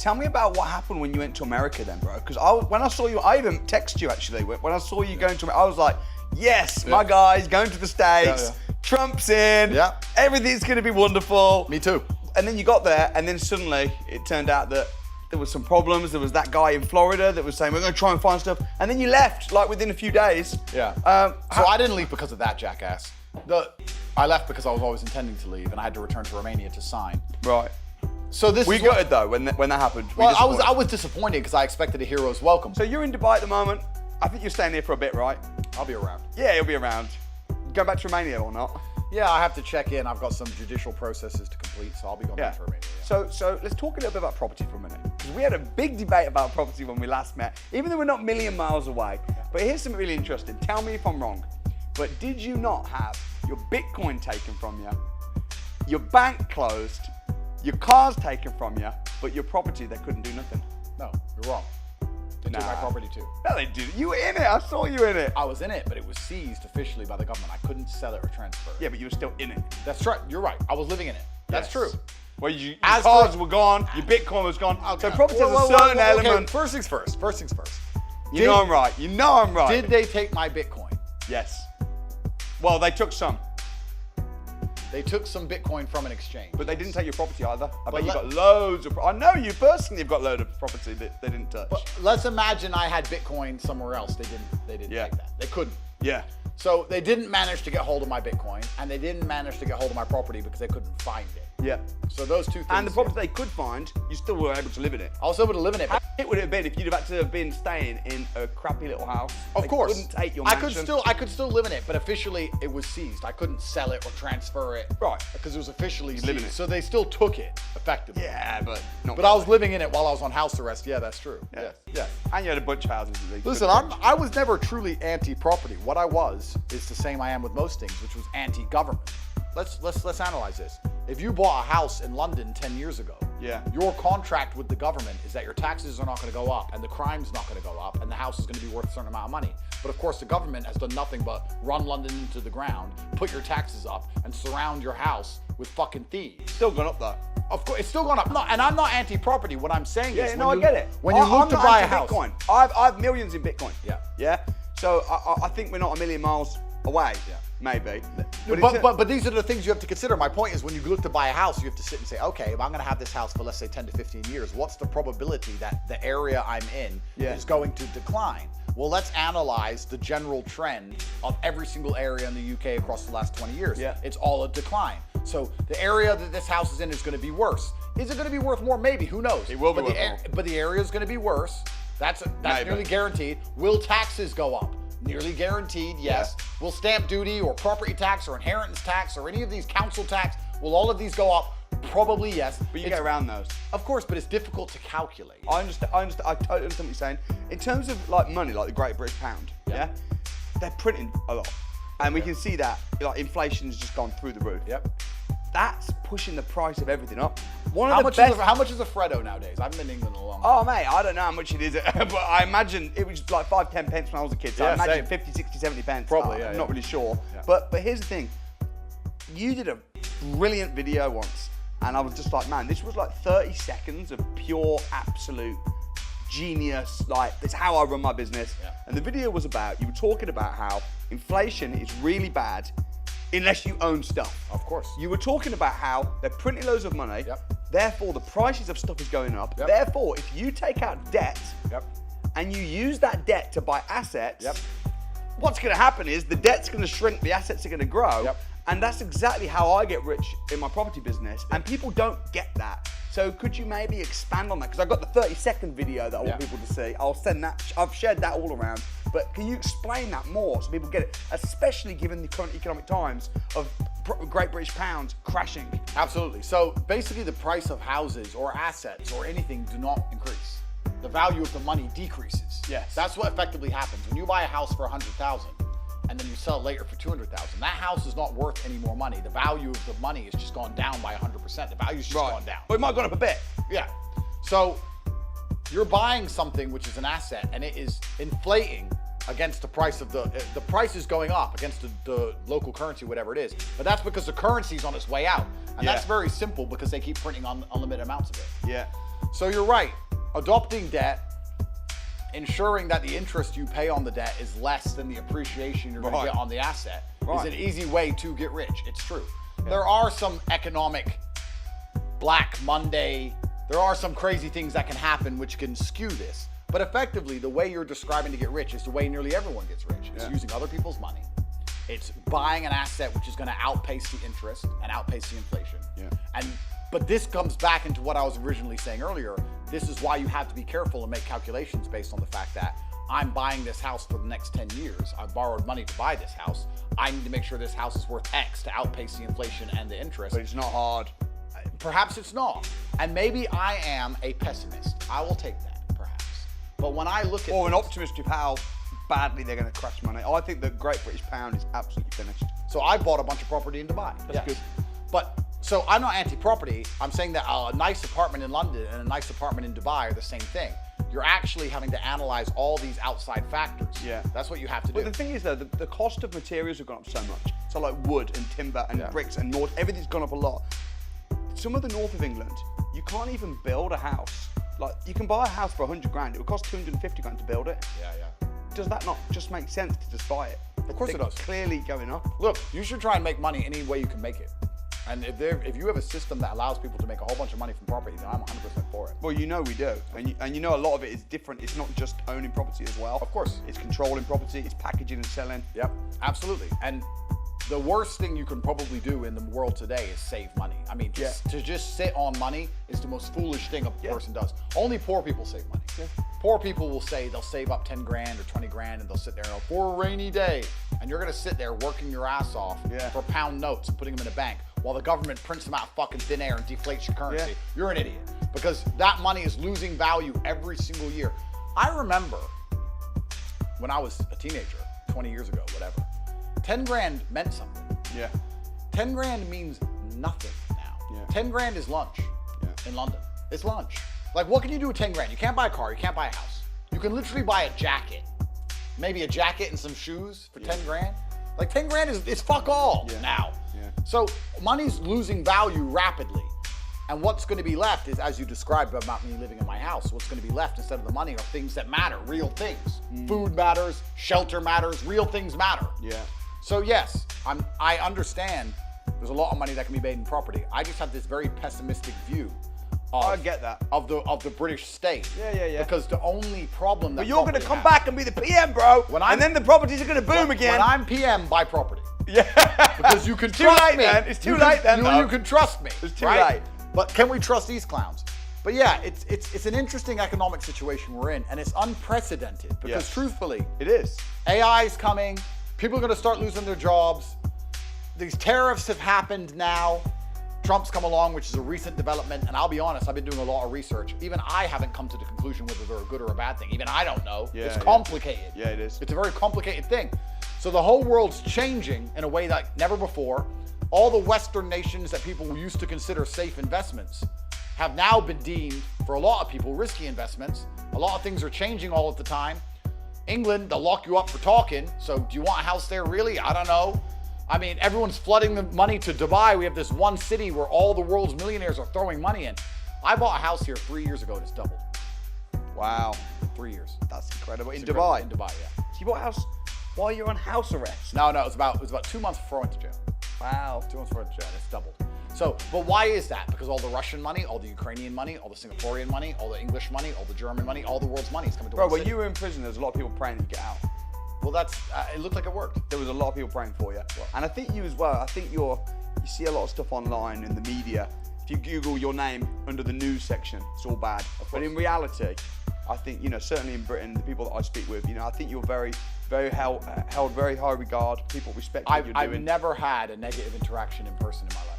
Tell me about what happened when you went to America then, bro. Because when I saw you, I even texted you actually. When I saw you going to America, I was like, yes, my guy's going to the States. Trump's in. Yeah. Everything's going to be wonderful. Me too. And then you got there, and then suddenly it turned out that there was some problems. There was that guy in Florida that was saying, we're going to try and find stuff. And then you left, like within a few days. Yeah. So I didn't leave because of that, jackass. I left because I was always intending to leave, and I had to return to Romania to sign. Right. So this We got it though when that happened. Well, I was disappointed because I expected a hero's welcome. So you're in Dubai at the moment. I think you're staying here for a bit, right? I'll be around. Yeah, you'll be around. Go back to Romania or not? Yeah, I have to check in. I've got some judicial processes to complete, so I'll be going back to Romania. Yeah. So let's talk a little bit about property for a minute. Because we had a big debate about property when we last met, even though we're not a million miles away. But here's something really interesting. Tell me if I'm wrong. But did you not have your Bitcoin taken from you, your bank closed, your cars taken from you, but your property, they couldn't do nothing? No, you're wrong. They took my property too. No, they didn't. You were in it. I saw you in it. I was in it, but it was seized officially by the government. I couldn't sell it or transfer it. Yeah, but you were still in it. That's right. You're right. I was living in it. That's true. Well, your cars were gone, your Bitcoin was gone. Okay. So property has a certain element. Okay. First things first. First things first. You know I'm right. You know I'm right. Did they take my Bitcoin? Yes. Well, they took some. They took some Bitcoin from an exchange. But they didn't take your property either. I bet you got loads of. I know you personally have got loads of property that they didn't touch. But let's imagine I had Bitcoin somewhere else. They didn't take that. They couldn't. Yeah. So they didn't manage to get hold of my Bitcoin, and they didn't manage to get hold of my property because they couldn't find it. Yeah. So those two things. And the property they could find, you still were able to live in it. I was able to live in it. How shit would it have been if you'd have had to have been staying in a crappy little house? Of course. Couldn't take your mansion. I could still live in it, but officially it was seized. I couldn't sell it or transfer it. Right. Because it was officially seized. Live in it. So they still took it effectively. Yeah, but not. But I was living in it while I was on house arrest. Yeah, that's true. Yeah. Yeah. And you had a bunch of houses that they Listen, couldn't touch. I was never truly anti-property. What I was is the same I am with most things, which was anti-government. Let's analyze this. If you bought a house in London 10 years ago, your contract with the government is that your taxes are not going to go up and the crime's not going to go up and the house is going to be worth a certain amount of money. But of course, the government has done nothing but run London into the ground, put your taxes up, and surround your house with fucking thieves. Still gone up though. Of course, it's still gone up. No, and I'm not anti-property. What I'm saying is, I get it. When you look to buy a house, Bitcoin. I have millions in Bitcoin. Yeah. Yeah. So I think we're not a million miles away. Yeah. Maybe. But these are the things you have to consider. My point is, when you look to buy a house, you have to sit and say, okay, if I'm going to have this house for, let's say, 10 to 15 years, what's the probability that the area I'm in is going to decline? Well, let's analyze the general trend of every single area in the UK across the last 20 years. Yeah. It's all a decline. So the area that this house is in is going to be worse. Is it going to be worth more? Maybe. Who knows? It will be worth more. But the area is going to be worse. That's nearly guaranteed. Will taxes go up? Nearly guaranteed, yes. Yeah. Will stamp duty or property tax or inheritance tax or any of these council tax, will all of these go up? Probably yes. But you get around those. Of course, but it's difficult to calculate. I understand. I totally understand what you're saying. In terms of like money, like the Great British Pound, they're printing a lot. And we can see that like inflation's just gone through the roof. Yep. That's pushing the price of everything up. How much is a Freddo nowadays? I haven't been in England in a long time. Oh, mate, I don't know how much it is, but I imagine it was like 5-10 pence when I was a kid. So I imagine 50, 60, 70 pence. Probably, I'm not really sure. Yeah. But here's the thing. You did a brilliant video once, and I was just like, man, this was like 30 seconds of pure, absolute genius. Like, that's how I run my business. Yeah. And the video was about, you were talking about how inflation is really bad unless you own stuff. Of course. You were talking about how they're printing loads of money, therefore the prices of stuff is going up. Therefore, if you take out debt and you use that debt to buy assets, what's gonna happen is the debt's gonna shrink, the assets are gonna grow, and that's exactly how I get rich in my property business, and people don't get that. So could you maybe expand on that? Because I've got the 30-second video that I want people to see. I'll send that, I've shared that all around. But can you explain that more so people get it, especially given the current economic times of Great British Pound crashing? Absolutely. So basically the price of houses or assets or anything do not increase. The value of the money decreases. Yes. That's what effectively happens. When you buy a house for 100,000 and then you sell it later for 200,000, that house is not worth any more money. The value of the money has just gone down by 100%. The value's just gone down. But it might have gone up a bit. Yeah. So you're buying something which is an asset and it is inflating against the price of the price is going up against the local currency, whatever it is. But that's because the currency is on its way out. And that's very simple because they keep printing unlimited amounts of it. Yeah. So you're right. Adopting debt, ensuring that the interest you pay on the debt is less than the appreciation you're going to get on the asset is an easy way to get rich. It's true. Yeah. There are some economic Black Monday, there are some crazy things that can happen which can skew this. But effectively, the way you're describing to get rich is the way nearly everyone gets rich. It's using other people's money. It's buying an asset which is going to outpace the interest and outpace the inflation. Yeah. But this comes back into what I was originally saying earlier. This is why you have to be careful and make calculations based on the fact that I'm buying this house for the next 10 years. I borrowed money to buy this house. I need to make sure this house is worth X to outpace the inflation and the interest. But it's not hard. Perhaps it's not. And maybe I am a pessimist. I will take that, perhaps. But when I look at an optimist of how badly they're going to crash money. I think the Great British Pound is absolutely finished. So I bought a bunch of property in Dubai. That's good. But so I'm not anti-property. I'm saying that a nice apartment in London and a nice apartment in Dubai are the same thing. You're actually having to analyze all these outside factors. Yeah. That's what you have to do. But the thing is though, the cost of materials have gone up so much. So like wood and timber and bricks and mortar, everything's gone up a lot. Some of the north of England, you can't even build a house. Like you can buy a house for 100 grand. It would cost 250 grand to build it. Yeah. Does that not just make sense to just buy it? Of course it does. Clearly going up. Look, you should try and make money any way you can make it. And if you have a system that allows people to make a whole bunch of money from property, then I'm 100% for it. Well, you know we do. And you know a lot of it is different. It's not just owning property as well. Of course. It's controlling property, it's packaging and selling. Yep, absolutely. And the worst thing you can probably do in the world today is save money. I mean, to just sit on money is the most foolish thing a person does. Only poor people save money. Yeah. Poor people will say they'll save up 10 grand or 20 grand and they'll sit there and go, for a rainy day. And you're gonna sit there working your ass off for pound notes and putting them in a bank while the government prints them out of fucking thin air and deflates your currency. Yeah. You're an idiot because that money is losing value every single year. I remember when I was a teenager, 20 years ago, whatever, 10 grand meant something. Yeah. 10 grand means nothing now. Yeah. 10 grand is lunch in London. It's lunch. Like, what can you do with 10 grand? You can't buy a car, you can't buy a house. You can literally buy a jacket. Maybe a jacket and some shoes for 10 grand. Like 10 grand is fuck all now. Yeah. So money's losing value rapidly. And what's gonna be left is, as you described about me living in my house, what's gonna be left instead of the money are things that matter, real things. Food matters, shelter matters, real things matter. Yeah. So yes, I understand there's a lot of money that can be made in property. I just have this very pessimistic view I get that. Of the British state. Yeah. Because the only problem that But you're gonna come back and be the PM, bro. And then the properties are gonna boom again. When I'm PM, buy property. Yeah. Because you can trust me. It's too late then. You can trust me. It's too late. But can we trust these clowns? But yeah, it's an interesting economic situation we're in, and it's unprecedented because truthfully, it is. AI is coming. People are gonna start losing their jobs. These tariffs have happened now. Trump's come along, which is a recent development, and I'll be honest, I've been doing a lot of research. Even I haven't come to the conclusion whether they're a good or a bad thing. Even I don't know. It's complicated. Yeah, it is. It's a very complicated thing. So the whole world's changing in a way like never before. All the Western nations that people used to consider safe investments have now been deemed, for a lot of people, risky investments. A lot of things are changing all of the time. England, they'll lock you up for talking. So do you want a house there really? I don't know. I mean, everyone's flooding the money to Dubai. We have this one city where all the world's millionaires are throwing money in. I bought a house here 3 years ago and it's doubled. Wow. 3 years. That's incredible. In Dubai? In Dubai, yeah. So you bought a house while you're on house arrest? No, it was about 2 months before I went to jail. Wow. 2 months before I went to jail and it's doubled. So, but why is that? Because all the Russian money, all the Ukrainian money, all the Singaporean money, all the English money, all the German money, all the world's money is coming to one city. Bro, when you were in prison, there's a lot of people praying you get out. Well, it looked like it worked. There was a lot of people praying for you. And I think you as well, I think you see a lot of stuff online in the media. If you Google your name under the news section, it's all bad. But in reality, I think, certainly in Britain, the people that I speak with, I think you're very held very high regard. People respect what you're doing. I've never had a negative interaction in person in my life.